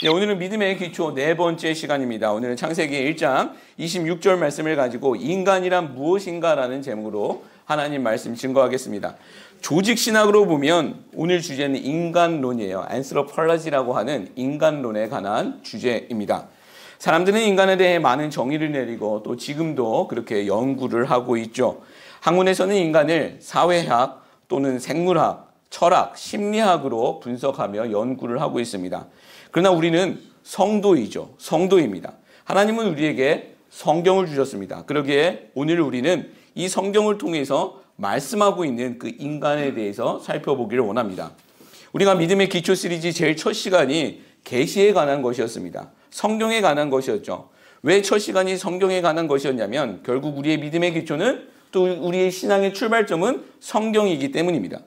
네, 오늘은 믿음의 기초 네 번째 시간입니다. 오늘은 창세기 1장 26절 말씀을 가지고 인간이란 무엇인가라는 제목으로 하나님 말씀 증거하겠습니다. 조직신학으로 보면 오늘 주제는 인간론이에요. 안스로폴로지라고 하는 인간론에 관한 주제입니다. 사람들은 인간에 대해 많은 정의를 내리고 또 지금도 그렇게 연구를 하고 있죠. 학문에서는 인간을 사회학 또는 생물학, 철학, 심리학으로 분석하며 연구를 하고 있습니다. 그러나 우리는 성도이죠. 성도입니다. 하나님은 우리에게 성경을 주셨습니다. 그러기에 오늘 우리는 이 성경을 통해서 말씀하고 있는 그 인간에 대해서 살펴보기를 원합니다. 우리가 믿음의 기초 시리즈 제일 첫 시간이 계시에 관한 것이었습니다. 성경에 관한 것이었죠. 왜 첫 시간이 성경에 관한 것이었냐면 결국 우리의 믿음의 기초는 또 우리의 신앙의 출발점은 성경이기 때문입니다.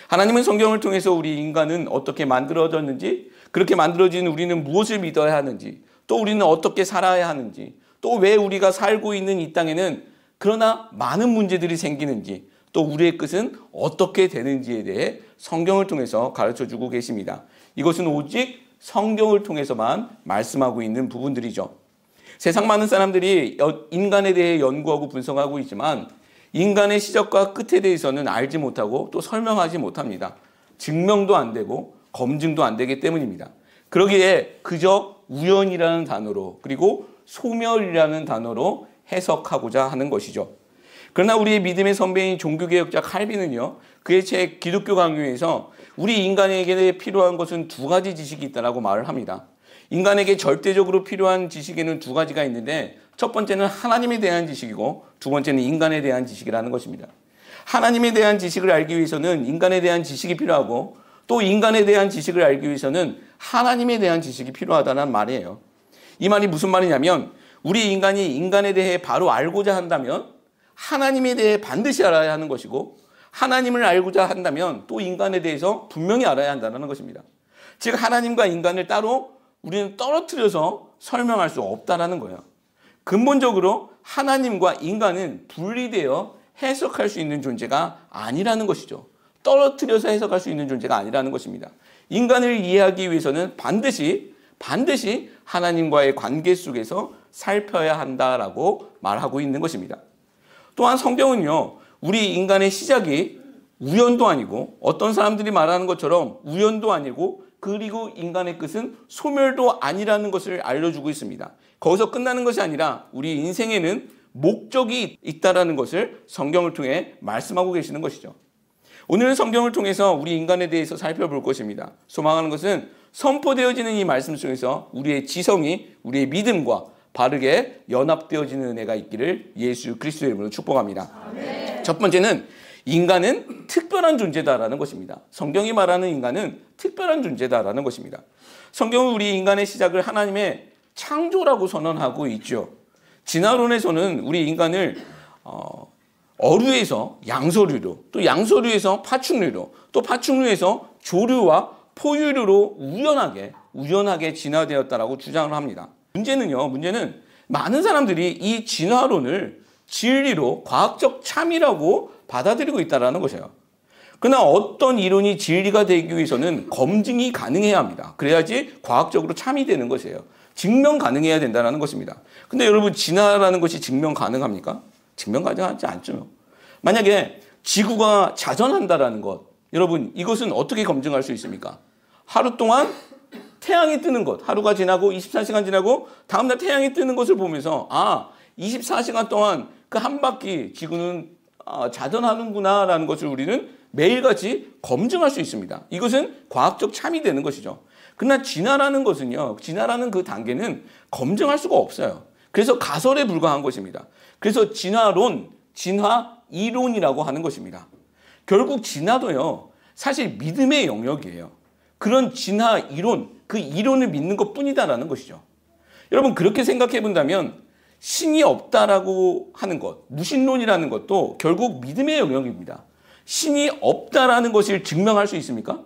하나님은 성경을 통해서 우리 인간은 어떻게 만들어졌는지, 그렇게 만들어진 우리는 무엇을 믿어야 하는지, 또 우리는 어떻게 살아야 하는지, 또 왜 우리가 살고 있는 이 땅에는 그러나 많은 문제들이 생기는지, 또 우리의 끝은 어떻게 되는지에 대해 성경을 통해서 가르쳐주고 계십니다. 이것은 오직 성경을 통해서만 말씀하고 있는 부분들이죠. 세상 많은 사람들이 인간에 대해 연구하고 분석하고 있지만 인간의 시작과 끝에 대해서는 알지 못하고 또 설명하지 못합니다. 증명도 안 되고 검증도 안 되기 때문입니다. 그러기에 그저 우연이라는 단어로 그리고 소멸이라는 단어로 해석하고자 하는 것이죠. 그러나 우리의 믿음의 선배인 종교개혁자 칼빈은요, 그의 책 기독교 강요에서 우리 인간에게 필요한 것은 두 가지 지식이 있다고 말을 합니다. 인간에게 절대적으로 필요한 지식에는 두 가지가 있는데 첫 번째는 하나님에 대한 지식이고 두 번째는 인간에 대한 지식이라는 것입니다. 하나님에 대한 지식을 알기 위해서는 인간에 대한 지식이 필요하고 또 인간에 대한 지식을 알기 위해서는 하나님에 대한 지식이 필요하다는 말이에요. 이 말이 무슨 말이냐면 우리 인간이 인간에 대해 바로 알고자 한다면 하나님에 대해 반드시 알아야 하는 것이고 하나님을 알고자 한다면 또 인간에 대해서 분명히 알아야 한다는 것입니다. 즉 하나님과 인간을 따로 우리는 떨어뜨려서 설명할 수 없다는 거예요. 근본적으로 하나님과 인간은 분리되어 해석할 수 있는 존재가 아니라는 것이죠. 떨어뜨려서 해석할 수 있는 존재가 아니라는 것입니다. 인간을 이해하기 위해서는 반드시 하나님과의 관계 속에서 살펴야 한다라고 말하고 있는 것입니다. 또한 성경은요, 우리 인간의 시작이 우연도 아니고 어떤 사람들이 말하는 것처럼 우연도 아니고 그리고 인간의 끝은 소멸도 아니라는 것을 알려주고 있습니다. 거기서 끝나는 것이 아니라 우리 인생에는 목적이 있다는 것을 성경을 통해 말씀하고 계시는 것이죠. 오늘은 성경을 통해서 우리 인간에 대해서 살펴볼 것입니다. 소망하는 것은 선포되어지는 이 말씀 속에서 우리의 지성이 우리의 믿음과 바르게 연합되어지는 은혜가 있기를 예수 그리스도의 이름으로 축복합니다. 아멘. 첫 번째는 인간은 특별한 존재다라는 것입니다. 성경이 말하는 인간은 특별한 존재다라는 것입니다. 성경은 우리 인간의 시작을 하나님의 창조라고 선언하고 있죠. 진화론에서는 우리 인간을 어류에서 양서류로, 또 양서류에서 파충류로, 또 파충류에서 조류와 포유류로 우연하게 진화되었다라고 주장을 합니다. 문제는 많은 사람들이 이 진화론을 진리로 과학적 참이라고 받아들이고 있다는 것이에요. 그러나 어떤 이론이 진리가 되기 위해서는 검증이 가능해야 합니다. 그래야지 과학적으로 참이 되는 것이에요. 증명 가능해야 된다는 것입니다. 근데 여러분, 진화라는 것이 증명 가능합니까? 증명 가능하지 않죠. 만약에 지구가 자전한다라는 것, 여러분, 이것은 어떻게 검증할 수 있습니까? 하루 동안 태양이 뜨는 것, 하루가 지나고 24시간 지나고 다음날 태양이 뜨는 것을 보면서 24시간 동안 그 한 바퀴 지구는 자전하는구나 라는 것을 우리는 매일같이 검증할 수 있습니다. 이것은 과학적 참이 되는 것이죠. 그러나 진화라는 것은요, 진화라는 그 단계는 검증할 수가 없어요. 그래서 가설에 불과한 것입니다. 그래서 진화론, 진화 이론이라고 하는 것입니다. 결국 진화도요, 사실 믿음의 영역이에요. 그런 진화 이론, 그 이론을 믿는 것 뿐이다라는 것이죠. 여러분, 그렇게 생각해 본다면 신이 없다라고 하는 것, 무신론이라는 것도 결국 믿음의 영역입니다. 신이 없다라는 것을 증명할 수 있습니까?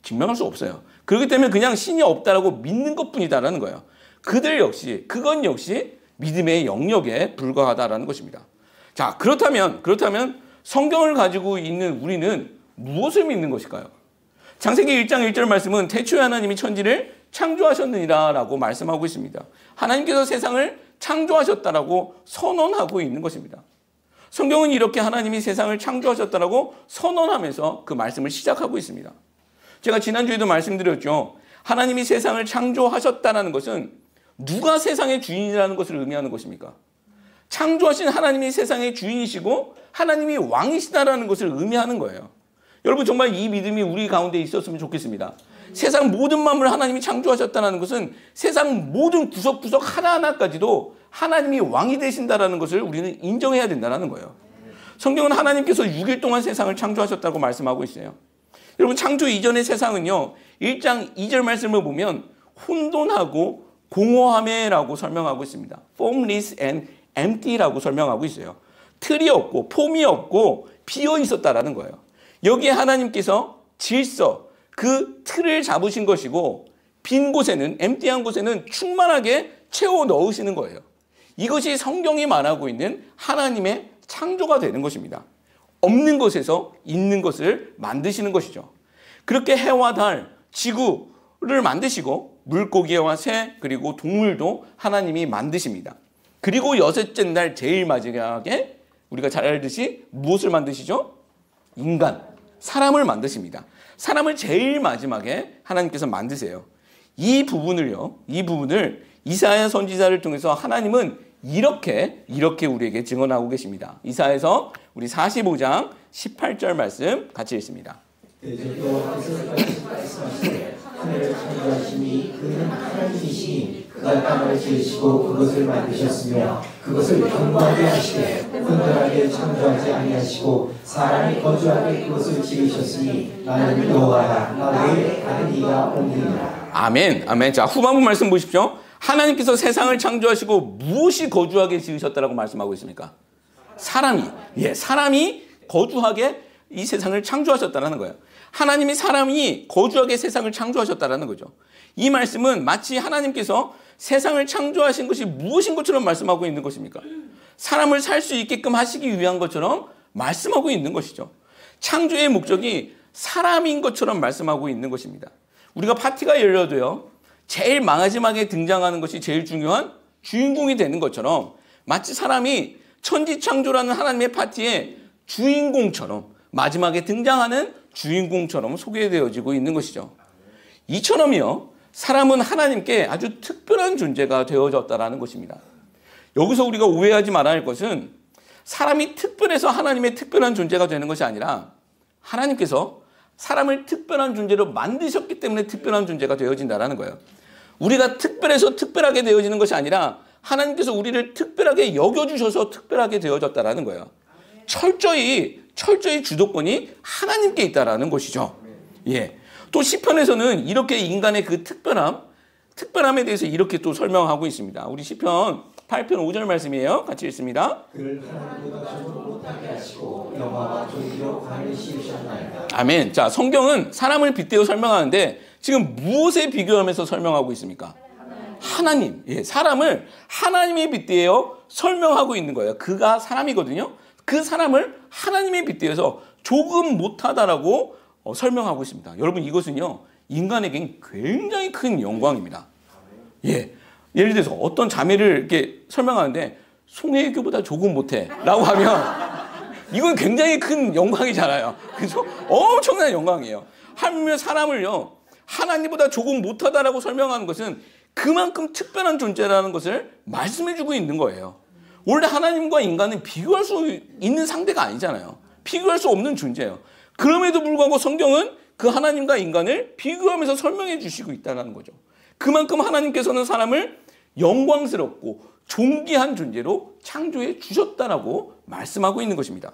증명할 수 없어요. 그렇기 때문에 그냥 신이 없다라고 믿는 것 뿐이다라는 거예요. 그건 역시 믿음의 영역에 불과하다라는 것입니다. 자, 그렇다면 성경을 가지고 있는 우리는 무엇을 믿는 것일까요? 창세기 1장 1절 말씀은 태초에 하나님이 천지를 창조하셨느니라라고 말씀하고 있습니다. 하나님께서 세상을 창조하셨다라고 선언하고 있는 것입니다. 성경은 이렇게 하나님이 세상을 창조하셨다라고 선언하면서 그 말씀을 시작하고 있습니다. 제가 지난주에도 말씀드렸죠. 하나님이 세상을 창조하셨다는 것은 누가 세상의 주인이라는 것을 의미하는 것입니까? 창조하신 하나님이 세상의 주인이시고 하나님이 왕이시다라는 것을 의미하는 거예요. 여러분 정말 이 믿음이 우리 가운데 있었으면 좋겠습니다. 세상 모든 만물을 하나님이 창조하셨다는 것은 세상 모든 구석구석 하나하나까지도 하나님이 왕이 되신다라는 것을 우리는 인정해야 된다는 거예요. 성경은 하나님께서 6일 동안 세상을 창조하셨다고 말씀하고 있어요. 여러분 창조 이전의 세상은요. 1장 2절 말씀을 보면 혼돈하고 공허함에라고 설명하고 있습니다. formless and empty라고 설명하고 있어요. 틀이 없고 폼이 없고 비어 있었다라는 거예요. 여기에 하나님께서 질서, 그 틀을 잡으신 것이고 빈 곳에는 empty한 곳에는 충만하게 채워 넣으시는 거예요. 이것이 성경이 말하고 있는 하나님의 창조가 되는 것입니다. 없는 것에서 있는 것을 만드시는 것이죠. 그렇게 해와 달, 지구를 만드시고 물고기와 새 그리고 동물도 하나님이 만드십니다. 그리고 여섯째 날 제일 마지막에 우리가 잘 알듯이 무엇을 만드시죠? 인간, 사람을 만드십니다. 사람을 제일 마지막에 하나님께서 만드세요. 이 부분을 이사야 선지자를 통해서 하나님은 이렇게 우리에게 증언하고 계십니다. 이사야서 우리 45장 18절 말씀 같이 읽습니다. 하늘을 창조하시니 그는 하나님이시니 그가 땅을 지으시고 그것을 만드셨으며 그것을 견고하게 하시되 혼돈하게 창조하지 아니하시고 사람이 거주하게 그것을 지으셨으니 나는 여호와라 나 외에 다른 이가 없느니라. 아멘. 아멘. 자, 후반부 말씀 보십시오. 하나님께서 세상을 창조하시고 무엇이 거주하게 지으셨다라고 말씀하고 있습니까? 사람이 거주하게 이 세상을 창조하셨다라는 거예요. 하나님이 사람이 거주하게 세상을 창조하셨다라는 거죠. 이 말씀은 마치 하나님께서 세상을 창조하신 것이 무엇인 것처럼 말씀하고 있는 것입니까? 사람을 살 수 있게끔 하시기 위한 것처럼 말씀하고 있는 것이죠. 창조의 목적이 사람인 것처럼 말씀하고 있는 것입니다. 우리가 파티가 열려도요. 제일 마지막에 등장하는 것이 제일 중요한 주인공이 되는 것처럼 마치 사람이 천지창조라는 하나님의 파티의 주인공처럼 마지막에 등장하는 주인공처럼 소개되어지고 있는 것이죠. 이처럼요. 사람은 하나님께 아주 특별한 존재가 되어졌다라는 것입니다. 여기서 우리가 오해하지 말아야 할 것은 사람이 특별해서 하나님의 특별한 존재가 되는 것이 아니라 하나님께서 사람을 특별한 존재로 만드셨기 때문에 특별한 존재가 되어진다는 거예요. 우리가 특별해서 특별하게 되어지는 것이 아니라 하나님께서 우리를 특별하게 여겨주셔서 특별하게 되어졌다는 거예요. 철저히 주도권이 하나님께 있다라는 것이죠. 예. 또 시편에서는 이렇게 인간의 그 특별함에 대해서 이렇게 또 설명하고 있습니다. 우리 시편 8편 5절 말씀이에요. 같이 읽습니다. 그를 하나님보다 좀 못하게 하시고 영화와 종기로 관을 씌우셨나이다. 아멘. 자, 성경은 사람을 빗대어 설명하는데 지금 무엇에 비교하면서 설명하고 있습니까? 하나님. 예, 사람을 하나님에 빗대어 설명하고 있는 거예요. 그가 사람이거든요. 그 사람을 하나님에 빗대어서 조금 못하다라고 설명하고 있습니다. 여러분 이것은요. 인간에겐 굉장히 큰 영광입니다. 예. 예를 들어서 어떤 자매를 이렇게 설명하는데 송혜교보다 조금 못해 라고 하면 이건 굉장히 큰 영광이잖아요. 그래서 엄청난 영광이에요. 하물며 사람을요. 하나님보다 조금 못하다라고 설명하는 것은 그만큼 특별한 존재라는 것을 말씀해주고 있는 거예요. 원래 하나님과 인간은 비교할 수 있는 상대가 아니잖아요. 비교할 수 없는 존재예요. 그럼에도 불구하고 성경은 그 하나님과 인간을 비교하면서 설명해 주시고 있다는 거죠. 그만큼 하나님께서는 사람을 영광스럽고 존귀한 존재로 창조해 주셨다라고 말씀하고 있는 것입니다.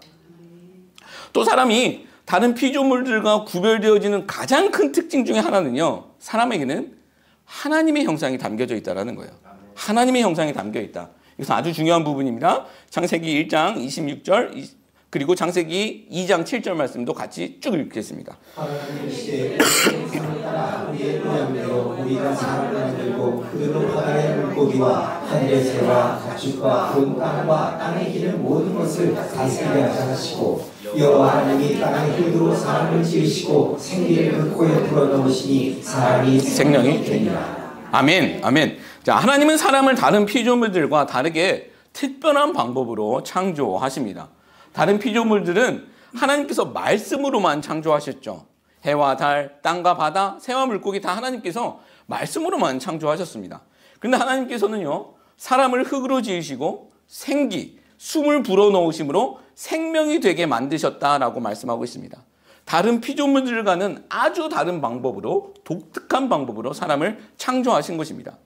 또 사람이 다른 피조물들과 구별되어지는 가장 큰 특징 중에 하나는요. 사람에게는 하나님의 형상이 담겨져 있다는 거예요. 하나님의 형상이 담겨 있다. 이것은 아주 중요한 부분입니다. 창세기 1장 26절 그리고 창세기 2장 7절 말씀도 같이 쭉 읽겠습니다. 하나님의 시대에 세상을 따라 우리의 모양대로 우리가 사람을 만들고 그들로 바다의 물고기와 하늘의 새와 가축과 온 땅과 땅에 기는 모든 것을 다스리게 하자 하시고 여호와 하나님이 땅의 흙으로 사람을 지으시고 생기를 그 코에 불어넣으시니 사람이 생명이 되니라. 아멘, 아멘. 자, 하나님은 사람을 다른 피조물들과 다르게 특별한 방법으로 창조하십니다. 다른 피조물들은 하나님께서 말씀으로만 창조하셨죠. 해와 달, 땅과 바다, 새와 물고기 다 하나님께서 말씀으로만 창조하셨습니다. 그런데 하나님께서는요, 사람을 흙으로 지으시고 생기, 숨을 불어넣으심으로 생명이 되게 만드셨다라고 말씀하고 있습니다. 다른 피조물들과는 아주 다른 방법으로, 독특한 방법으로 사람을 창조하신 것입니다.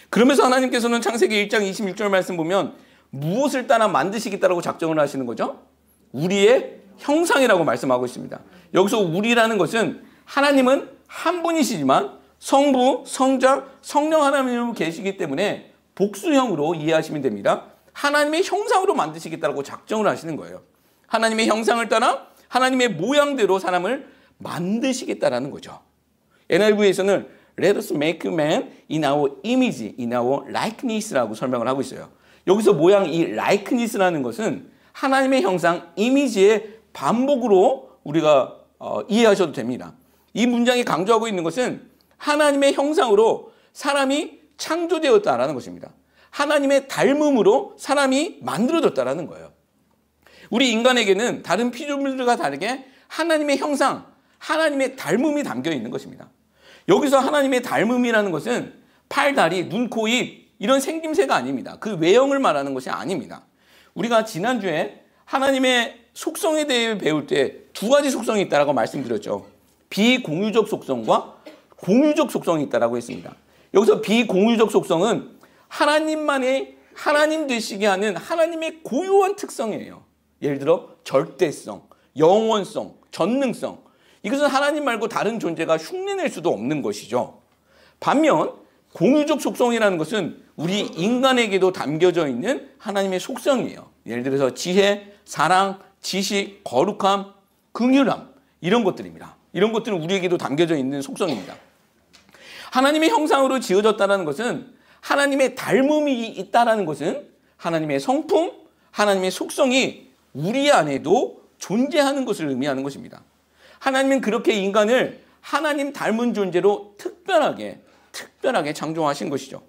그러면서 하나님께서는 창세기 1장 26절 말씀 보면 무엇을 따라 만드시겠다라고 작정을 하시는 거죠? 우리의 형상이라고 말씀하고 있습니다. 여기서 우리라는 것은 하나님은 한 분이시지만 성부, 성자, 성령 하나님으로 계시기 때문에 복수형으로 이해하시면 됩니다. 하나님의 형상으로 만드시겠다고 작정을 하시는 거예요. 하나님의 형상을 따라 하나님의 모양대로 사람을 만드시겠다라는 거죠. NIV에서는 Let us make man in our image, in our likeness라고 설명을 하고 있어요. 여기서 모양 이 likeness라는 것은 하나님의 형상, 이미지의 반복으로 우리가 이해하셔도 됩니다. 이 문장이 강조하고 있는 것은 하나님의 형상으로 사람이 창조되었다라는 것입니다. 하나님의 닮음으로 사람이 만들어졌다라는 거예요. 우리 인간에게는 다른 피조물들과 다르게 하나님의 형상, 하나님의 닮음이 담겨 있는 것입니다. 여기서 하나님의 닮음이라는 것은 팔, 다리, 눈, 코, 입 이런 생김새가 아닙니다. 그 외형을 말하는 것이 아닙니다. 우리가 지난주에 하나님의 속성에 대해 배울 때 두 가지 속성이 있다고 말씀드렸죠. 비공유적 속성과 공유적 속성이 있다고 했습니다. 여기서 비공유적 속성은 하나님만의 하나님 되시게 하는 하나님의 고유한 특성이에요. 예를 들어 절대성, 영원성, 전능성. 이것은 하나님 말고 다른 존재가 흉내낼 수도 없는 것이죠. 반면 공유적 속성이라는 것은 우리 인간에게도 담겨져 있는 하나님의 속성이에요. 예를 들어서 지혜, 사랑, 지식, 거룩함, 긍휼함 이런 것들입니다. 이런 것들은 우리에게도 담겨져 있는 속성입니다. 하나님의 형상으로 지어졌다는 것은 하나님의 닮음이 있다는 것은 하나님의 성품, 하나님의 속성이 우리 안에도 존재하는 것을 의미하는 것입니다. 하나님은 그렇게 인간을 하나님 닮은 존재로 특별하게 창조하신 것이죠.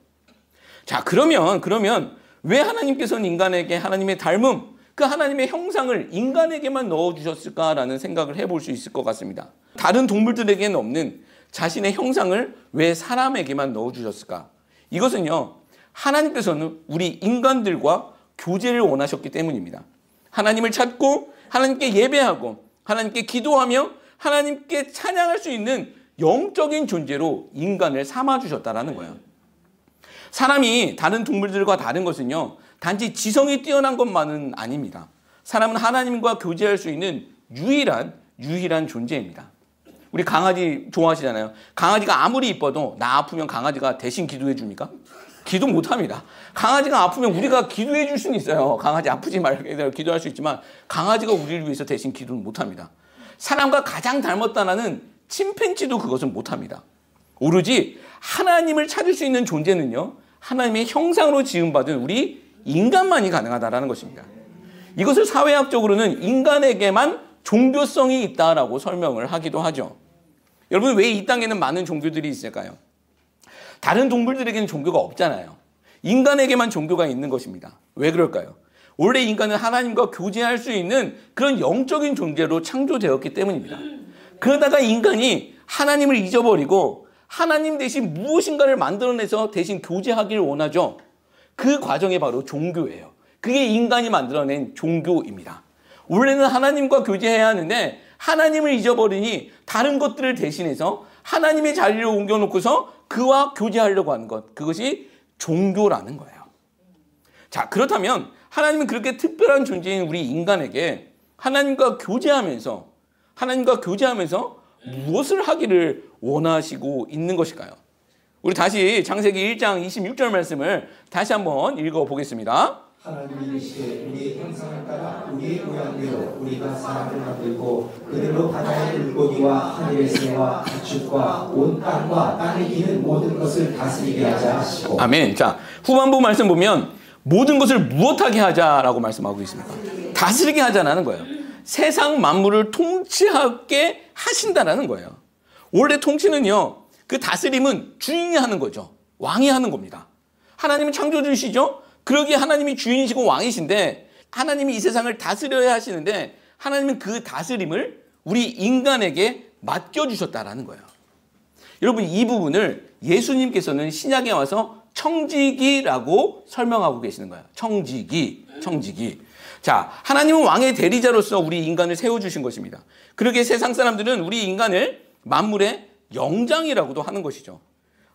자, 그러면 왜 하나님께서는 인간에게 하나님의 닮음, 그 하나님의 형상을 인간에게만 넣어주셨을까라는 생각을 해볼 수 있을 것 같습니다. 다른 동물들에게는 없는 자신의 형상을 왜 사람에게만 넣어주셨을까? 이것은요, 하나님께서는 우리 인간들과 교제를 원하셨기 때문입니다. 하나님을 찾고 하나님께 예배하고 하나님께 기도하며 하나님께 찬양할 수 있는 영적인 존재로 인간을 삼아주셨다는 거예요. 사람이 다른 동물들과 다른 것은요, 단지 지성이 뛰어난 것만은 아닙니다. 사람은 하나님과 교제할 수 있는 유일한 존재입니다. 우리 강아지 좋아하시잖아요. 강아지가 아무리 이뻐도 나 아프면 강아지가 대신 기도해 줍니까? 기도 못합니다. 강아지가 아프면 우리가 기도해 줄 수는 있어요. 강아지 아프지 말게 기도할 수 있지만 강아지가 우리를 위해서 대신 기도는 못합니다. 사람과 가장 닮았다는 침팬지도 그것은 못합니다. 오로지 하나님을 찾을 수 있는 존재는요, 하나님의 형상으로 지음받은 우리 인간만이 가능하다는 것입니다. 이것을 사회학적으로는 인간에게만 종교성이 있다라고 설명을 하기도 하죠. 여러분, 왜 이 땅에는 많은 종교들이 있을까요? 다른 동물들에게는 종교가 없잖아요. 인간에게만 종교가 있는 것입니다. 왜 그럴까요? 원래 인간은 하나님과 교제할 수 있는 그런 영적인 존재로 창조되었기 때문입니다. 그러다가 인간이 하나님을 잊어버리고 하나님 대신 무엇인가를 만들어내서 대신 교제하기를 원하죠. 그 과정이 바로 종교예요. 그게 인간이 만들어낸 종교입니다. 원래는 하나님과 교제해야 하는데 하나님을 잊어버리니 다른 것들을 대신해서 하나님의 자리를 옮겨놓고서 그와 교제하려고 하는 것, 그것이 종교라는 거예요. 자, 그렇다면 하나님은 그렇게 특별한 존재인 우리 인간에게 하나님과 교제하면서 무엇을 하기를 원하시고 있는 것일까요? 우리 다시 창세기 1장 26절 말씀을 다시 한번 읽어보겠습니다. 하나님이 이르시되 우리의 형상을 따라 우리의 모양대로 우리가 사람을 만들고 그들로 바다의 물고기와 하늘의 새와 가축과 온 땅과 땅에 기는 모든 것을 다스리게 하자 하시고. 아멘. 자, 후반부 말씀 보면 모든 것을 무엇하게 하자라고 말씀하고 있습니다. 다스리게 하자라는 거예요. 세상 만물을 통치하게 하신다라는 거예요. 원래 통치는요, 그 다스림은 주인이 하는 거죠. 왕이 하는 겁니다. 하나님은 창조주시죠? 그러기에 하나님이 주인이시고 왕이신데 하나님이 이 세상을 다스려야 하시는데 하나님은 그 다스림을 우리 인간에게 맡겨주셨다라는 거예요. 여러분, 이 부분을 예수님께서는 신약에 와서 청지기라고 설명하고 계시는 거예요. 청지기. 자, 하나님은 왕의 대리자로서 우리 인간을 세워주신 것입니다. 그러기에 세상 사람들은 우리 인간을 만물의 영장이라고도 하는 것이죠.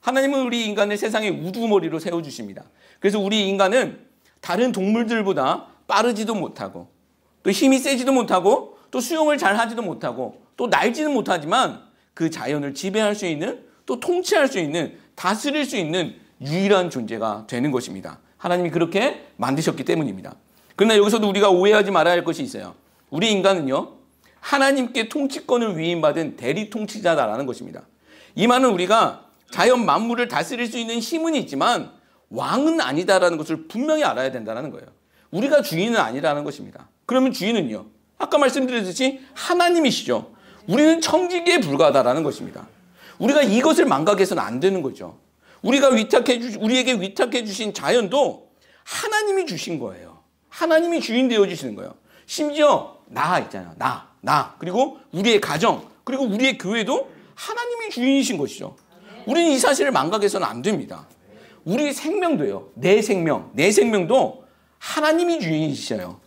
하나님은 우리 인간을 세상의 우두머리로 세워주십니다. 그래서 우리 인간은 다른 동물들보다 빠르지도 못하고 또 힘이 세지도 못하고 또 수영을 잘 하지도 못하고 또 날지는 못하지만 그 자연을 지배할 수 있는 또 통치할 수 있는 다스릴 수 있는 유일한 존재가 되는 것입니다. 하나님이 그렇게 만드셨기 때문입니다. 그러나 여기서도 우리가 오해하지 말아야 할 것이 있어요. 우리 인간은요, 하나님께 통치권을 위임받은 대리 통치자다라는 것입니다. 이 말은 우리가 자연 만물을 다스릴 수 있는 힘은 있지만 왕은 아니다라는 것을 분명히 알아야 된다는 거예요. 우리가 주인은 아니라는 것입니다. 그러면 주인은요, 아까 말씀드렸듯이 하나님이시죠. 우리는 청지기에 불과하다라는 것입니다. 우리가 이것을 망각해서는 안 되는 거죠. 우리에게 위탁해 주신 자연도 하나님이 주신 거예요. 하나님이 주인 되어 주시는 거예요. 심지어 나 있잖아요. 나 그리고 우리의 가정 그리고 우리의 교회도 하나님이 주인이신 것이죠. 우리는 이 사실을 망각해서는 안 됩니다. 우리 생명도요. 내 생명도 하나님이 주인이시셔요.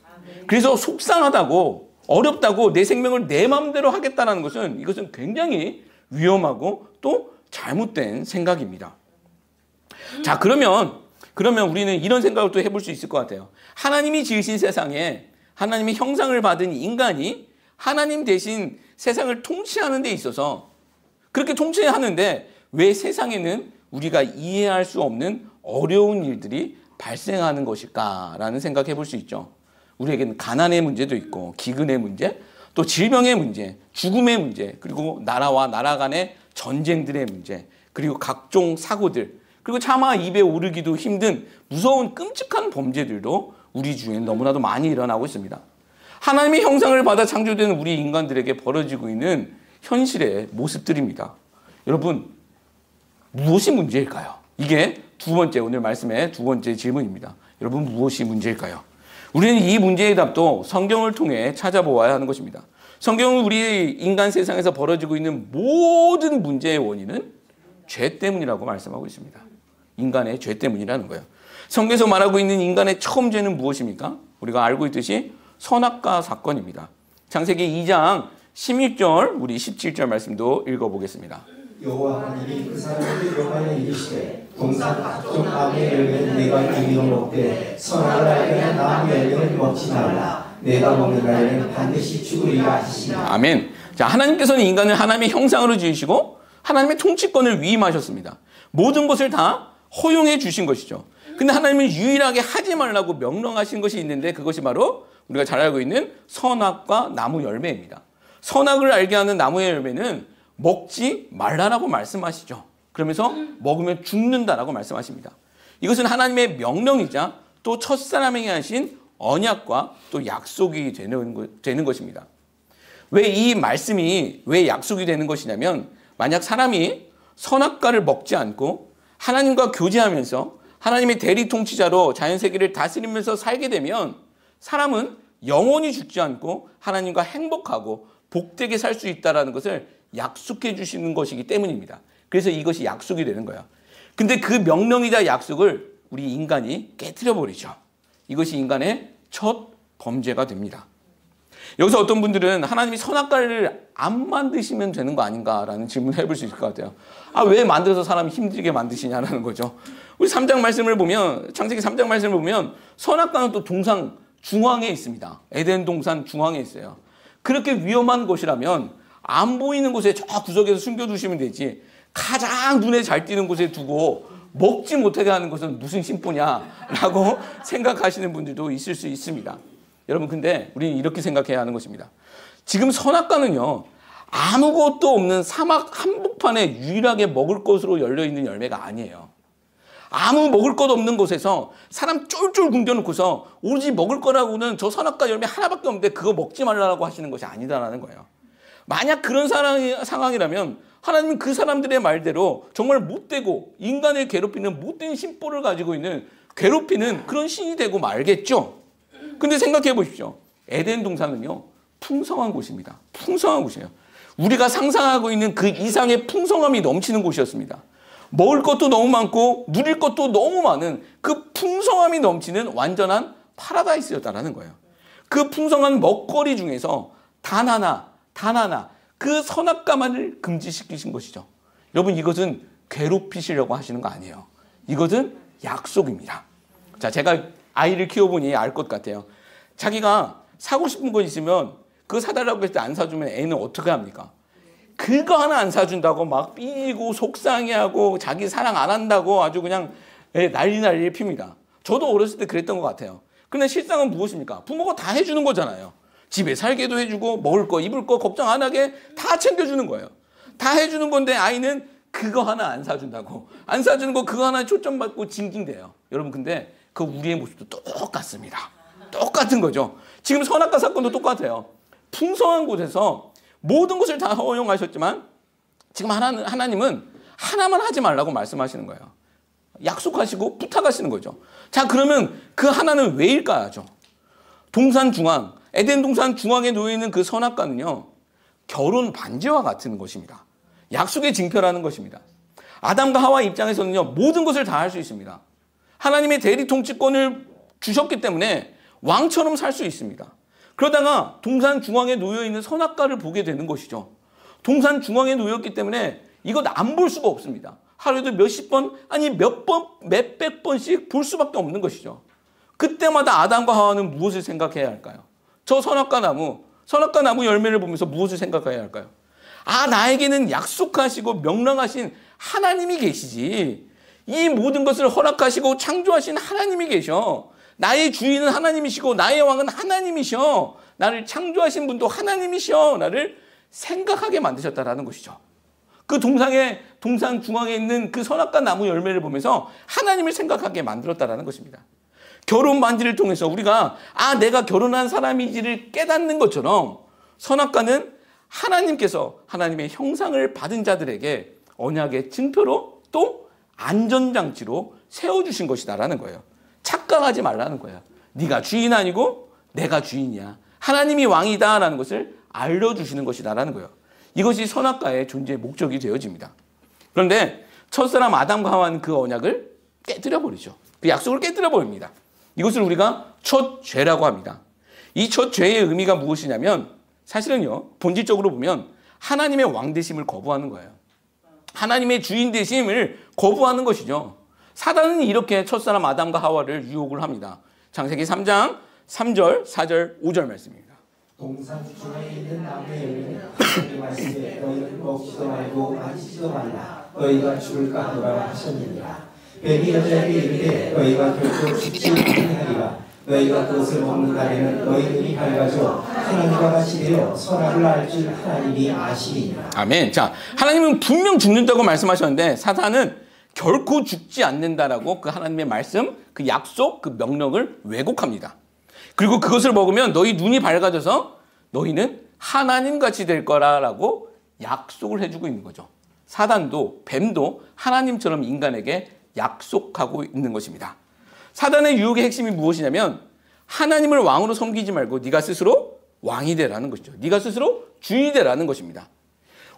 그래서 속상하다고 어렵다고 내 생명을 내 마음대로 하겠다는 것은 이것은 굉장히 위험하고 또 잘못된 생각입니다. 자, 그러면 우리는 이런 생각을 또 해볼 수 있을 것 같아요. 하나님이 지으신 세상에 하나님의 형상을 받은 인간이 하나님 대신 세상을 통치하는 데 있어서 그렇게 통치하는데 왜 세상에는 우리가 이해할 수 없는 어려운 일들이 발생하는 것일까라는 생각해 볼 수 있죠. 우리에게는 가난의 문제도 있고 기근의 문제, 또 질병의 문제, 죽음의 문제, 그리고 나라와 나라 간의 전쟁들의 문제, 그리고 각종 사고들, 그리고 차마 입에 오르기도 힘든 무서운 끔찍한 범죄들도 우리 주위엔 너무나도 많이 일어나고 있습니다. 하나님의 형상을 받아 창조된 우리 인간들에게 벌어지고 있는 현실의 모습들입니다. 여러분, 무엇이 문제일까요? 이게 오늘 말씀의 두 번째 질문입니다. 여러분, 무엇이 문제일까요? 우리는 이 문제의 답도 성경을 통해 찾아보아야 하는 것입니다. 성경은 우리 인간 세상에서 벌어지고 있는 모든 문제의 원인은 죄 때문이라고 말씀하고 있습니다. 인간의 죄 때문이라는 거예요. 성경에서 말하고 있는 인간의 처음 죄는 무엇입니까? 우리가 알고 있듯이 선악과 사건입니다. 창세기 2장 16절, 우리 17절 말씀도 읽어보겠습니다. 여호와 하나님이 그 사람에게 명하여 이르시되 동산 각종 나무의 열매는 내가 이리로 먹되 선악을 알게 하는 나무 열매는 먹지 말라. 내가 먹는 날에는 반드시 죽으리라 하시니라. 아멘. 자, 하나님께서는 인간을 하나님의 형상으로 지으시고 하나님의 통치권을 위임하셨습니다. 모든 것을 다 허용해 주신 것이죠. 근데 하나님은 유일하게 하지 말라고 명령하신 것이 있는데 그것이 바로 우리가 잘 알고 있는 선악과 나무 열매입니다. 선악을 알게 하는 나무의 열매는 먹지 말라라고 말씀하시죠. 그러면서 먹으면 죽는다라고 말씀하십니다. 이것은 하나님의 명령이자 또 첫사람에게 하신 언약과 또 약속이 되는 것입니다. 왜 이 말씀이 왜 약속이 되는 것이냐면 만약 사람이 선악과를 먹지 않고 하나님과 교제하면서 하나님의 대리 통치자로 자연세계를 다스리면서 살게 되면 사람은 영원히 죽지 않고 하나님과 행복하고 복되게 살 수 있다는 것을 약속해 주시는 것이기 때문입니다. 그래서 이것이 약속이 되는 거예요. 근데 그 명령이자 약속을 우리 인간이 깨트려 버리죠. 이것이 인간의 첫 범죄가 됩니다. 여기서 어떤 분들은 하나님이 선악과를 안 만드시면 되는 거 아닌가라는 질문을 해볼 수 있을 것 같아요. 왜 만들어서 사람이 힘들게 만드시냐는 거죠. 우리 3장 말씀을 보면, 창세기 3장 말씀을 보면 선악과는 또 동산 중앙에 있습니다. 에덴 동산 중앙에 있어요. 그렇게 위험한 곳이라면 안 보이는 곳에 저 구석에서 숨겨두시면 되지, 가장 눈에 잘 띄는 곳에 두고 먹지 못하게 하는 것은 무슨 심보냐라고 생각하시는 분들도 있을 수 있습니다. 여러분, 근데 우리는 이렇게 생각해야 하는 것입니다. 지금 선악과는요, 아무것도 없는 사막 한복판에 유일하게 먹을 것으로 열려있는 열매가 아니에요. 아무 먹을 것 없는 곳에서 사람 쫄쫄 굶겨놓고서 오로지 먹을 거라고는 저 선악과 열매 하나밖에 없는데 그거 먹지 말라고 하시는 것이 아니다라는 거예요. 만약 그런 상황이라면 하나님은 그 사람들의 말대로 정말 못되고 인간을 괴롭히는 못된 심보를 가지고 있는 괴롭히는 그런 신이 되고 말겠죠. 근데 생각해 보십시오. 에덴 동산은요, 풍성한 곳입니다. 풍성한 곳이에요. 우리가 상상하고 있는 그 이상의 풍성함이 넘치는 곳이었습니다. 먹을 것도 너무 많고 누릴 것도 너무 많은 그 풍성함이 넘치는 완전한 파라다이스였다라는 거예요. 그 풍성한 먹거리 중에서 단 하나 그 선악과만을 금지시키신 것이죠. 여러분, 이것은 괴롭히시려고 하시는 거 아니에요. 이것은 약속입니다. 자, 제가 아이를 키워보니 알 것 같아요. 자기가 사고 싶은 거 있으면 그거 사달라고 했을 때 안 사주면 애는 어떻게 합니까? 그거 하나 안 사준다고 막 삐지고 속상해하고 자기 사랑 안 한다고 아주 그냥 난리 핍니다. 저도 어렸을 때 그랬던 것 같아요. 근데 실상은 무엇입니까? 부모가 다 해주는 거잖아요. 집에 살게도 해주고 먹을 거 입을 거 걱정 안 하게 다 챙겨주는 거예요. 다 해주는 건데 아이는 그거 하나 안 사준다고, 안 사주는 거 그거 하나 초점받고 징징대요. 여러분, 근데 그 우리의 모습도 똑같습니다. 똑같은 거죠. 지금 선악과 사건도 똑같아요. 풍성한 곳에서 모든 것을 다 허용하셨지만 지금 하나님은 하나만 하지 말라고 말씀하시는 거예요. 약속하시고 부탁하시는 거죠. 자, 그러면 그 하나는 왜일까요? 동산 중앙, 에덴 동산 중앙에 놓여있는 그 선악과는요, 결혼 반지와 같은 것입니다. 약속의 징표라는 것입니다. 아담과 하와 입장에서는요, 모든 것을 다 할 수 있습니다. 하나님의 대리 통치권을 주셨기 때문에 왕처럼 살 수 있습니다. 그러다가 동산 중앙에 놓여있는 선악과를 보게 되는 것이죠. 동산 중앙에 놓였기 때문에 이것 안 볼 수가 없습니다. 하루에도 몇십 번, 아니 몇백 번씩 볼 수밖에 없는 것이죠. 그때마다 아담과 하와는 무엇을 생각해야 할까요? 저 선악과 나무 열매를 보면서 무엇을 생각해야 할까요? 아, 나에게는 약속하시고 명령하신 하나님이 계시지. 이 모든 것을 허락하시고 창조하신 하나님이 계셔. 나의 주인은 하나님이시고 나의 왕은 하나님이셔. 나를 창조하신 분도 하나님이셔. 나를 생각하게 만드셨다라는 것이죠. 그 동산 중앙에 있는 그 선악과 나무 열매를 보면서 하나님을 생각하게 만들었다라는 것입니다. 결혼 반지를 통해서 우리가 내가 결혼한 사람이지를 깨닫는 것처럼 선악과는 하나님께서 하나님의 형상을 받은 자들에게 언약의 증표로 또 안전장치로 세워주신 것이다라는 거예요. 착각하지 말라는 거예요. 네가 주인 아니고 내가 주인이야. 하나님이 왕이다라는 것을 알려주시는 것이다라는 거예요. 이것이 선악과의 존재의 목적이 되어집니다. 그런데 첫사람 아담과 하와는 그 언약을 깨뜨려버리죠. 그 약속을 깨뜨려버립니다. 이것을 우리가 첫 죄라고 합니다. 이 첫 죄의 의미가 무엇이냐면 사실은요, 본질적으로 보면 하나님의 왕 되심을 거부하는 거예요. 하나님의 주인 되심을 거부하는 것이죠. 사단은 이렇게 첫사람 아담과 하와를 유혹을 합니다. 창세기 3장 3절, 4절, 5절 말씀입니다. 동산 중앙에 있는 나무의 열매는 하나님의 말씀에 너희는 먹지도 말고 만지지도 말라. 너희가 죽을까 하노라 하셨느니라. 뱀이 여자에게 이르되 너희가 결코 죽지 아니하리라. 너희가 그것을 먹는 날에는 너희 눈이 밝아져 하나님과 같이 되어 선악을 알 줄 하나님이 아시리라. 아멘. 자, 하나님은 분명 죽는다고 말씀하셨는데 사탄은 결코 죽지 않는다라고 그 하나님의 말씀, 그 약속, 그 명령을 왜곡합니다. 그리고 그것을 먹으면 너희 눈이 밝아져서 너희는 하나님같이 될 거라라고 약속을 해주고 있는 거죠. 사단도 뱀도 하나님처럼 인간에게 약속하고 있는 것입니다. 사단의 유혹의 핵심이 무엇이냐면 하나님을 왕으로 섬기지 말고 네가 스스로 왕이 되라는 것이죠. 네가 스스로 주인이 되라는 것입니다.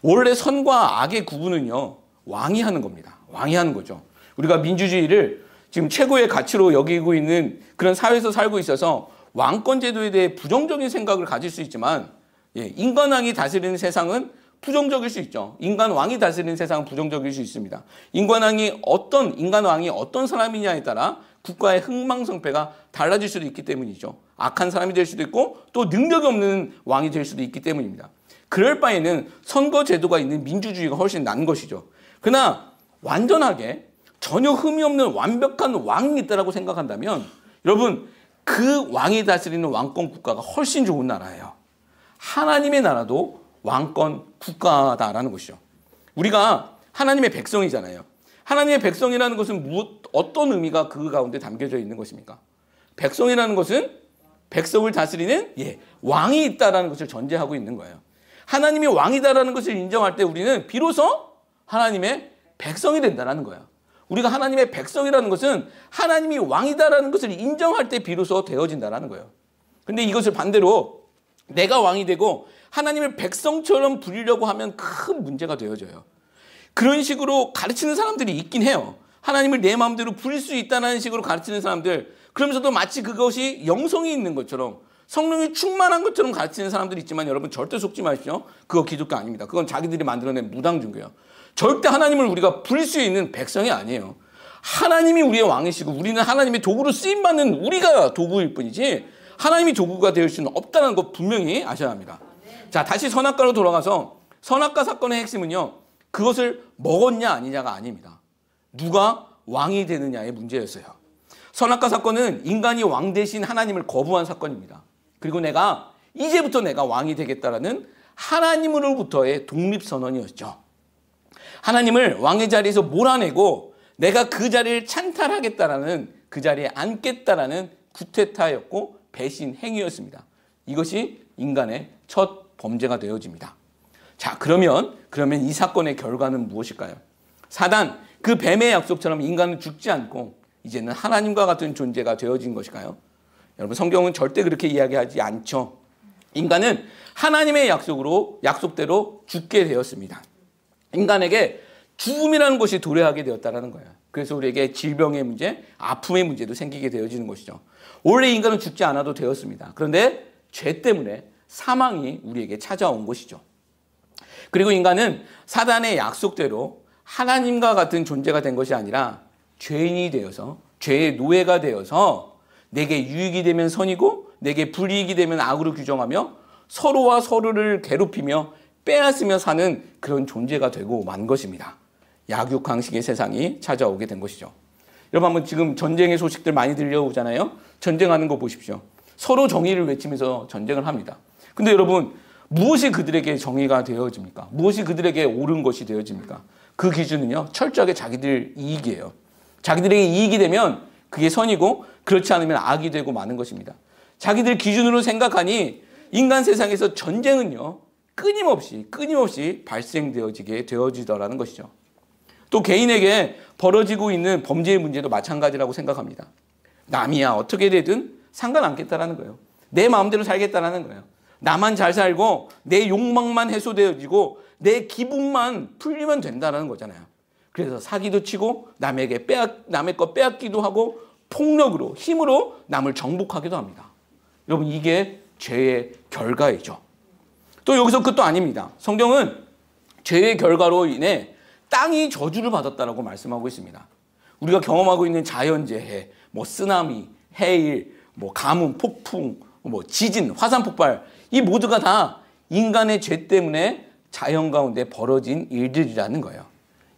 원래 선과 악의 구분은요, 왕이 하는 겁니다. 왕이 하는 거죠. 우리가 민주주의를 지금 최고의 가치로 여기고 있는 그런 사회에서 살고 있어서 왕권 제도에 대해 부정적인 생각을 가질 수 있지만 인간왕이 다스리는 세상은 부정적일 수 있죠. 인간왕이 다스리는 세상은 부정적일 수 있습니다. 인간왕이 어떤 사람이냐에 따라 국가의 흥망성패가 달라질 수도 있기 때문이죠. 악한 사람이 될 수도 있고 또 능력이 없는 왕이 될 수도 있기 때문입니다. 그럴 바에는 선거 제도가 있는 민주주의가 훨씬 나은 것이죠. 그러나 완전하게 전혀 흠이 없는 완벽한 왕이 있다고 생각한다면 여러분, 그 왕이 다스리는 왕권 국가가 훨씬 좋은 나라예요. 하나님의 나라도 왕권 국가다라는 것이죠. 우리가 하나님의 백성이잖아요. 하나님의 백성이라는 것은 어떤 의미가 그 가운데 담겨져 있는 것입니까? 백성이라는 것은 백성을 다스리는 왕이 있다라는 것을 전제하고 있는 거예요. 하나님이 왕이다라는 것을 인정할 때 우리는 비로소 하나님의 백성이 된다는 거예요. 우리가 하나님의 백성이라는 것은 하나님이 왕이다라는 것을 인정할 때 비로소 되어진다는 거예요. 근데 이것을 반대로 내가 왕이 되고 하나님의 백성처럼 부리려고 하면 큰 문제가 되어져요. 그런 식으로 가르치는 사람들이 있긴 해요. 하나님을 내 마음대로 부릴 수 있다는 식으로 가르치는 사람들, 그러면서도 마치 그것이 영성이 있는 것처럼 성령이 충만한 것처럼 가르치는 사람들이 있지만 여러분 절대 속지 마십시오. 그거 기독교 아닙니다. 그건 자기들이 만들어낸 무당종교예요. 절대 하나님을 우리가 부릴 수 있는 백성이 아니에요. 하나님이 우리의 왕이시고 우리는 하나님의 도구로 쓰임받는 우리가 도구일 뿐이지 하나님이 도구가 될 수는 없다는 것 분명히 아셔야 합니다. 자, 다시 선악과로 돌아가서 선악과 사건의 핵심은요, 그것을 먹었냐 아니냐가 아닙니다. 누가 왕이 되느냐의 문제였어요. 선악과 사건은 인간이 왕 대신 하나님을 거부한 사건입니다. 그리고 이제부터 내가 왕이 되겠다라는 하나님으로부터의 독립선언이었죠. 하나님을 왕의 자리에서 몰아내고 내가 그 자리를 찬탈하겠다라는, 그 자리에 앉겠다라는 구테타였고 배신 행위였습니다. 이것이 인간의 첫 범죄가 되어집니다. 자, 그러면 이 사건의 결과는 무엇일까요? 사단, 그 뱀의 약속처럼 인간은 죽지 않고 이제는 하나님과 같은 존재가 되어진 것일까요? 여러분, 성경은 절대 그렇게 이야기하지 않죠. 인간은 하나님의 약속대로 죽게 되었습니다. 인간에게 죽음이라는 것이 도래하게 되었다는 거예요. 그래서 우리에게 질병의 문제, 아픔의 문제도 생기게 되어지는 것이죠. 원래 인간은 죽지 않아도 되었습니다. 그런데 죄 때문에 사망이 우리에게 찾아온 것이죠. 그리고 인간은 사단의 약속대로 하나님과 같은 존재가 된 것이 아니라 죄인이 되어서, 죄의 노예가 되어서 내게 유익이 되면 선이고 내게 불이익이 되면 악으로 규정하며 서로와 서로를 괴롭히며 빼앗으며 사는 그런 존재가 되고 만 것입니다. 약육강식의 세상이 찾아오게 된 것이죠. 여러분, 한번 지금 전쟁의 소식들 많이 들려오잖아요. 전쟁하는 거 보십시오. 서로 정의를 외치면서 전쟁을 합니다. 근데 여러분, 무엇이 그들에게 정의가 되어집니까? 무엇이 그들에게 옳은 것이 되어집니까? 그 기준은요, 철저하게 자기들 이익이에요. 자기들에게 이익이 되면 그게 선이고 그렇지 않으면 악이 되고 마는 것입니다. 자기들 기준으로 생각하니 인간 세상에서 전쟁은요, 끊임없이 발생되어지게 되어지더라는 것이죠. 또 개인에게 벌어지고 있는 범죄의 문제도 마찬가지라고 생각합니다. 남이야 어떻게 되든 상관 않겠다라는 거예요. 내 마음대로 살겠다라는 거예요. 나만 잘 살고 내 욕망만 해소되어지고 내 기분만 풀리면 된다는 거잖아요. 그래서 사기도 치고 남의 것 빼앗기도 하고 폭력으로, 힘으로 남을 정복하기도 합니다. 여러분, 이게 죄의 결과이죠. 또 여기서 끝도 아닙니다. 성경은 죄의 결과로 인해 땅이 저주를 받았다라고 말씀하고 있습니다. 우리가 경험하고 있는 자연재해, 쓰나미, 해일, 가뭄, 폭풍, 지진, 화산 폭발, 이 모두가 다 인간의 죄 때문에 자연 가운데 벌어진 일들이라는 거예요.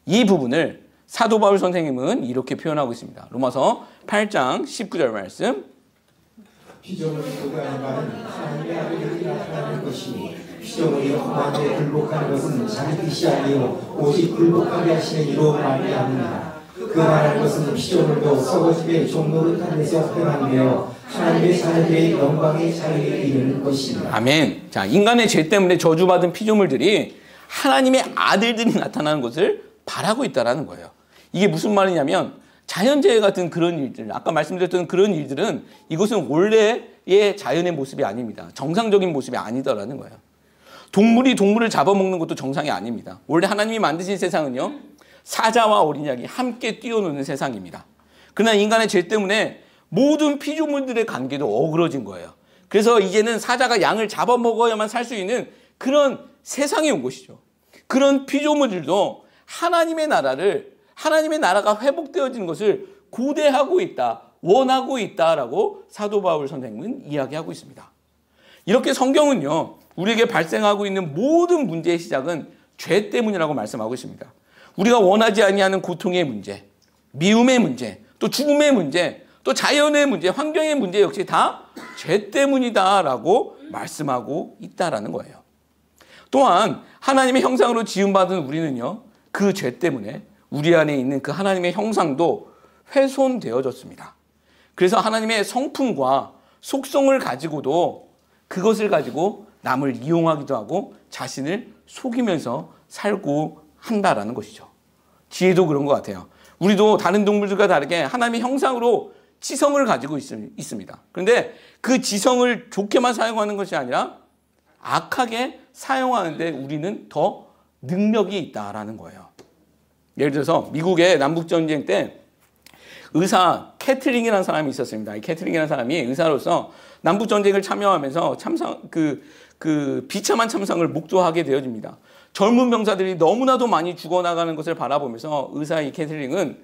이 부분을 사도 바울 선생님은 이렇게 표현하고 있습니다. 로마서 8장 19절 말씀. 피조물이 교가하는 바는 하나님의 아들이 나타나는 것이니 피조물이 험한데 굴복하는 것은 자기 뜻이 아니요 오직 굴복하게 하시는 이로 말미암으니라. 그 말하는 것은 피조물도 썩어짐의 종노릇한 데서 변함되어 하나님의 자녀들의 영광의 자리에 이르는 것입니다. 아멘. 자, 인간의 죄 때문에 저주받은 피조물들이 하나님의 아들들이 나타나는 것을 바라고 있다는 거예요. 이게 무슨 말이냐면 자연재해 같은 그런 일들, 아까 말씀드렸던 그런 일들은 이것은 원래의 자연의 모습이 아닙니다. 정상적인 모습이 아니다라는 거예요. 동물이 동물을 잡아먹는 것도 정상이 아닙니다. 원래 하나님이 만드신 세상은요, 사자와 어린 양이 함께 뛰어노는 세상입니다. 그러나 인간의 죄 때문에 모든 피조물들의 관계도 어그러진 거예요. 그래서 이제는 사자가 양을 잡아먹어야만 살 수 있는 그런 세상이 온 것이죠. 그런 피조물들도 하나님의 나라가 회복되어지는 것을 고대하고 있다, 원하고 있다라고 사도 바울 선생님은 이야기하고 있습니다. 이렇게 성경은요, 우리에게 발생하고 있는 모든 문제의 시작은 죄 때문이라고 말씀하고 있습니다. 우리가 원하지 아니하는 고통의 문제, 미움의 문제, 또 죽음의 문제, 또 자연의 문제, 환경의 문제 역시 다 죄 때문이다라고 말씀하고 있다라는 거예요. 또한 하나님의 형상으로 지음받은 우리는요, 그 죄 때문에 우리 안에 있는 그 하나님의 형상도 훼손되어졌습니다. 그래서 하나님의 성품과 속성을 가지고도 그것을 가지고 남을 이용하기도 하고 자신을 속이면서 살고 한다라는 것이죠. 쥐도 그런 것 같아요. 우리도 다른 동물들과 다르게 하나님의 형상으로 지성을 가지고 있습니다. 그런데 그 지성을 좋게만 사용하는 것이 아니라 악하게 사용하는데 우리는 더 능력이 있다라는 거예요. 예를 들어서 미국의 남북전쟁 때 의사 캐트링이라는 사람이 있었습니다. 이 캐트링이라는 사람이 의사로서 남북전쟁을 참여하면서 비참한 참상을 목도하게 되어집니다. 젊은 병사들이 너무나도 많이 죽어나가는 것을 바라보면서 의사 이 캐트링은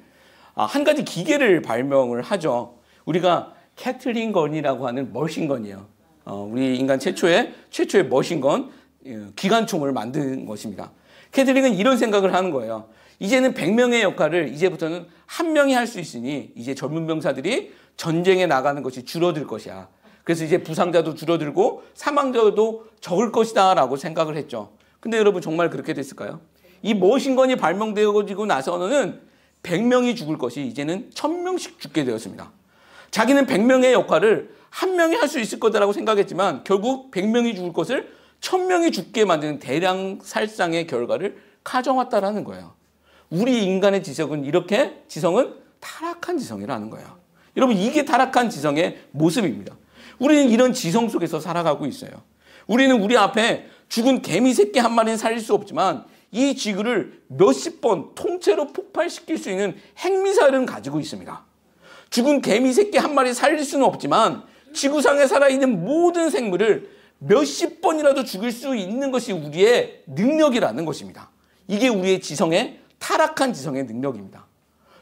한 가지 기계를 발명을 하죠. 우리가 캐트링건이라고 하는 머신건이에요. 우리 인간 최초의 머신건, 기관총을 만든 것입니다. 캐트링은 이런 생각을 하는 거예요. 이제는 100명의 역할을 이제부터는 한 명이 할 수 있으니 이제 젊은 병사들이 전쟁에 나가는 것이 줄어들 것이야. 그래서 이제 부상자도 줄어들고 사망자도 적을 것이다 라고 생각을 했죠. 근데 여러분 정말 그렇게 됐을까요? 이 머신건이 발명되어지고 나서는 100명이 죽을 것이 이제는 1000명씩 죽게 되었습니다. 자기는 100명의 역할을 한 명이 할 수 있을 거다라고 생각했지만 결국 100명이 죽을 것을 1000명이 죽게 만드는 대량 살상의 결과를 가져왔다라는 거예요. 우리 인간의 지성은 타락한 지성이라는 거예요. 여러분 이게 타락한 지성의 모습입니다. 우리는 이런 지성 속에서 살아가고 있어요. 우리는 우리 앞에 죽은 개미 새끼 한 마리는 살릴 수 없지만 이 지구를 몇십 번 통째로 폭발시킬 수 있는 핵미사일은 가지고 있습니다. 죽은 개미 새끼 한 마리 살릴 수는 없지만 지구상에 살아있는 모든 생물을 몇십 번이라도 죽일 수 있는 것이 우리의 능력이라는 것입니다. 이게 우리의 타락한 지성의 능력입니다.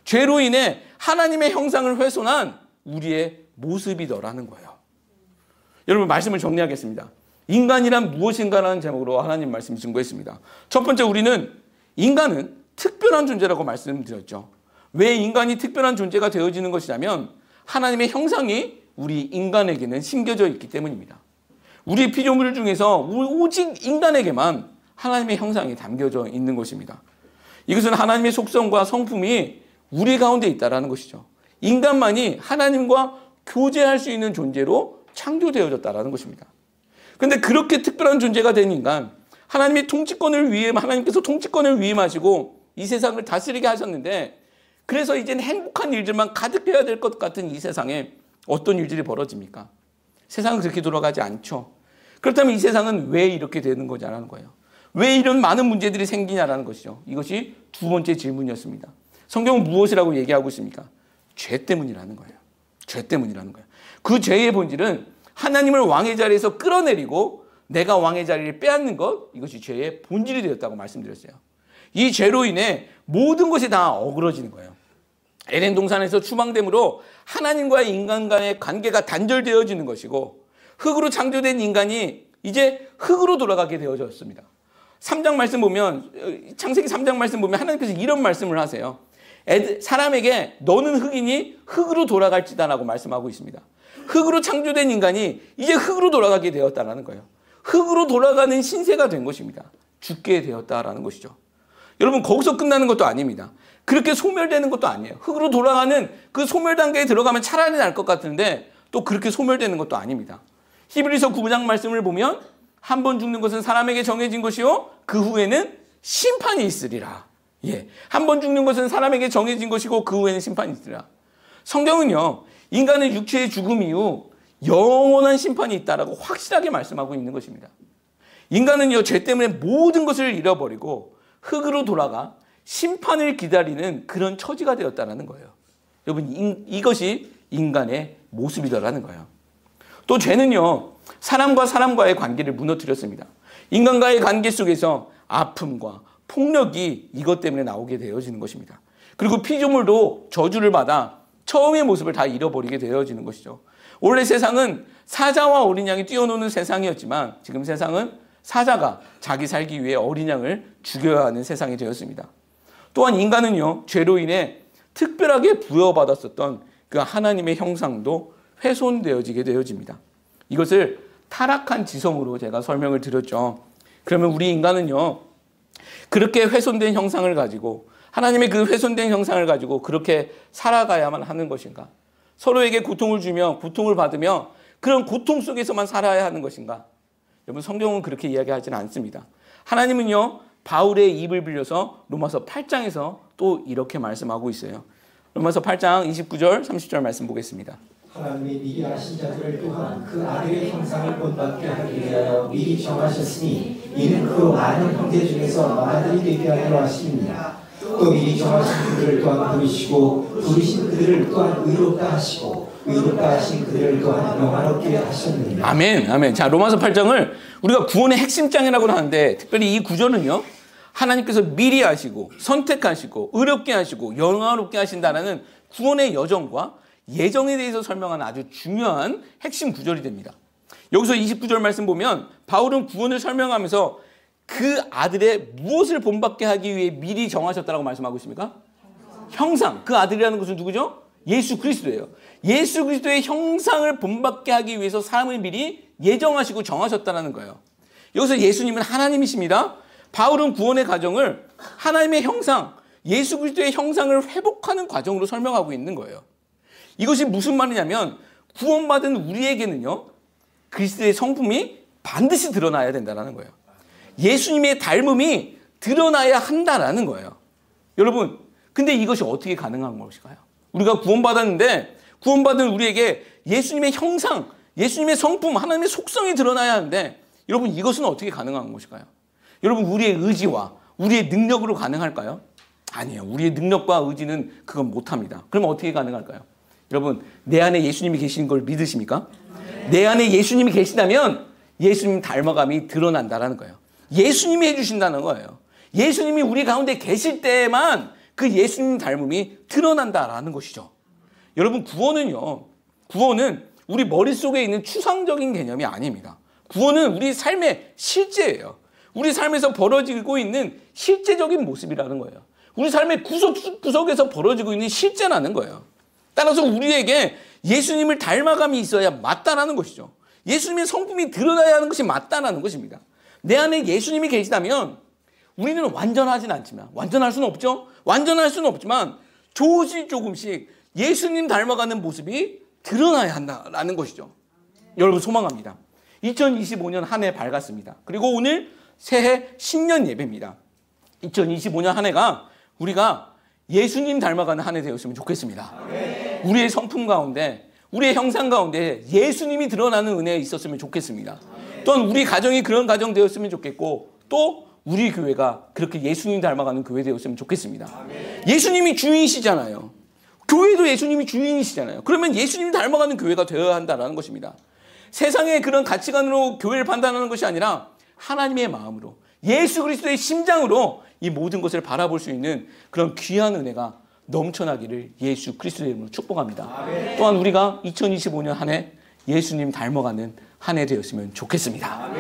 죄로 인해 하나님의 형상을 훼손한 우리의 모습이더라는 거예요. 여러분 말씀을 정리하겠습니다. 인간이란 무엇인가라는 제목으로 하나님 말씀 증거했습니다. 첫 번째 우리는 인간은 특별한 존재라고 말씀드렸죠. 왜 인간이 특별한 존재가 되어지는 것이냐면 하나님의 형상이 우리 인간에게는 심겨져 있기 때문입니다. 우리 피조물 중에서 오직 인간에게만 하나님의 형상이 담겨져 있는 것입니다. 이것은 하나님의 속성과 성품이 우리 가운데 있다는 것이죠. 인간만이 하나님과 교제할 수 있는 존재로 창조되어졌다는 것입니다. 그런데 그렇게 특별한 존재가 된 인간, 하나님께서 통치권을 위임하시고 이 세상을 다스리게 하셨는데 그래서 이제는 행복한 일들만 가득해야 될 것 같은 이 세상에 어떤 일들이 벌어집니까? 세상은 그렇게 돌아가지 않죠. 그렇다면 이 세상은 왜 이렇게 되는 거냐라는 거예요. 왜 이런 많은 문제들이 생기냐라는 것이죠. 이것이 두 번째 질문이었습니다. 성경은 무엇이라고 얘기하고 있습니까? 죄 때문이라는 거예요. 죄 때문이라는 거예요. 그 죄의 본질은 하나님을 왕의 자리에서 끌어내리고 내가 왕의 자리를 빼앗는 것, 이것이 죄의 본질이 되었다고 말씀드렸어요. 이 죄로 인해 모든 것이 다 어그러지는 거예요. 에덴 동산에서 추방됨으로 하나님과의 인간 간의 관계가 단절되어지는 것이고 흙으로 창조된 인간이 이제 흙으로 돌아가게 되어졌습니다. 3장 말씀 보면 창세기 3장 말씀 보면 하나님께서 이런 말씀을 하세요. 사람에게 너는 흙이니 흙으로 돌아갈지다라고 말씀하고 있습니다. 흙으로 창조된 인간이 이제 흙으로 돌아가게 되었다라는 거예요. 흙으로 돌아가는 신세가 된 것입니다. 죽게 되었다라는 것이죠. 여러분 거기서 끝나는 것도 아닙니다. 그렇게 소멸되는 것도 아니에요. 흙으로 돌아가는 그 소멸 단계에 들어가면 차라리 날 것 같은데 또 그렇게 소멸되는 것도 아닙니다. 히브리서 9장 말씀을 보면 한 번 죽는 것은 사람에게 정해진 것이요 그 후에는 심판이 있으리라. 한 번 죽는 것은 사람에게 정해진 것이고 그 후에는 심판이 있으리라. 성경은요 인간의 육체의 죽음 이후 영원한 심판이 있다라고 확실하게 말씀하고 있는 것입니다. 인간은요 죄 때문에 모든 것을 잃어버리고 흙으로 돌아가 심판을 기다리는 그런 처지가 되었다는 거예요. 여러분 이것이 인간의 모습이더라는 거예요. 또 죄는요 사람과 사람과의 관계를 무너뜨렸습니다. 인간과의 관계 속에서 아픔과 폭력이 이것 때문에 나오게 되어지는 것입니다. 그리고 피조물도 저주를 받아 처음의 모습을 다 잃어버리게 되어지는 것이죠. 원래 세상은 사자와 어린 양이 뛰어노는 세상이었지만 지금 세상은 사자가 자기 살기 위해 어린 양을 죽여야 하는 세상이 되었습니다. 또한 인간은요 죄로 인해 특별하게 부여받았었던 그 하나님의 형상도 훼손되어지게 되어집니다. 이것을 타락한 지성으로 제가 설명을 드렸죠. 그러면 우리 인간은요 그렇게 훼손된 형상을 가지고 하나님의 그 훼손된 형상을 가지고 그렇게 살아가야만 하는 것인가? 서로에게 고통을 주며 고통을 받으며 그런 고통 속에서만 살아야 하는 것인가? 여러분, 성경은 그렇게 이야기하지는 않습니다. 하나님은요, 바울의 입을 빌려서 로마서 8장에서 또 이렇게 말씀하고 있어요. 로마서 8장 29절 30절 말씀 보겠습니다. 하나님이 미리 아신 자들을 또한 그 아들의 형상을 본받게 하기 위하여 미리 정하셨으니 이는 그 많은 형제 중에서 아들이 되게 하려 하심이니라. 또 미리 정하신 그들을 또한 부르시고 부르신 그들을 또한 의롭다 하시고 의롭다 하신 그들을 또한 영화롭게 하셨느니라. 아멘, 아멘. 자, 로마서 8장을 우리가 구원의 핵심장이라고 하는데, 특별히 이 구절은요, 하나님께서 미리 하시고 선택하시고 의롭게 하시고 영화롭게 하신다는 구원의 여정과 예정에 대해서 설명하는 아주 중요한 핵심 구절이 됩니다. 여기서 29절 말씀 보면 바울은 구원을 설명하면서 그 아들의 무엇을 본받게 하기 위해 미리 정하셨다고 말씀하고 있습니까? 형상. 그 아들이라는 것은 누구죠? 예수 그리스도예요. 예수 그리스도의 형상을 본받게 하기 위해서 사람을 미리 예정하시고 정하셨다는 거예요. 여기서 예수님은 하나님이십니다. 바울은 구원의 과정을 하나님의 형상, 예수 그리스도의 형상을 회복하는 과정으로 설명하고 있는 거예요. 이것이 무슨 말이냐면 구원받은 우리에게는요, 그리스도의 성품이 반드시 드러나야 된다는 거예요. 예수님의 닮음이 드러나야 한다라는 거예요. 여러분, 근데 이것이 어떻게 가능한 것일까요? 우리가 구원받았는데 구원받은 우리에게 예수님의 형상, 예수님의 성품, 하나님의 속성이 드러나야 하는데, 여러분, 이것은 어떻게 가능한 것일까요? 여러분, 우리의 의지와 우리의 능력으로 가능할까요? 아니에요. 우리의 능력과 의지는 그건 못합니다. 그럼 어떻게 가능할까요? 여러분, 내 안에 예수님이 계시는 걸 믿으십니까? 내 안에 예수님이 계시다면 예수님 닮아감이 드러난다는 거예요. 예수님이 해주신다는 거예요. 예수님이 우리 가운데 계실 때에만 그 예수님 닮음이 드러난다라는 것이죠. 여러분, 구원은 우리 머릿속에 있는 추상적인 개념이 아닙니다. 구원은 우리 삶의 실제예요. 우리 삶에서 벌어지고 있는 실제적인 모습이라는 거예요. 우리 삶의 구석구석에서 벌어지고 있는 실제라는 거예요. 따라서 우리에게 예수님을 닮아감이 있어야 맞다라는 것이죠. 예수님의 성품이 드러나야 하는 것이 맞다라는 것입니다. 내 안에 예수님이 계시다면 우리는 완전하진 않지만, 완전할 수는 없죠. 완전할 수는 없지만 조금씩 예수님 닮아가는 모습이 드러나야 한다라는 것이죠. 여러분, 소망합니다. 2025년 한 해 밝았습니다. 그리고 오늘 새해 신년 예배입니다. 2025년 한 해가 우리가 예수님 닮아가는 한 해 되었으면 좋겠습니다. 우리의 성품 가운데, 우리의 형상 가운데 예수님이 드러나는 은혜가 있었으면 좋겠습니다. 또한 우리 가정이 그런 가정 되었으면 좋겠고, 또 우리 교회가 그렇게 예수님 닮아가는 교회 되었으면 좋겠습니다. 예수님이 주인이시잖아요. 교회도 예수님이 주인이시잖아요. 그러면 예수님 닮아가는 교회가 되어야 한다는 것입니다. 세상의 그런 가치관으로 교회를 판단하는 것이 아니라 하나님의 마음으로, 예수 그리스도의 심장으로 이 모든 것을 바라볼 수 있는 그런 귀한 은혜가 넘쳐나기를 예수 그리스도의 이름으로 축복합니다. 또한 우리가 2025년 한 해 예수님 닮아가는 한 해 되었으면 좋겠습니다.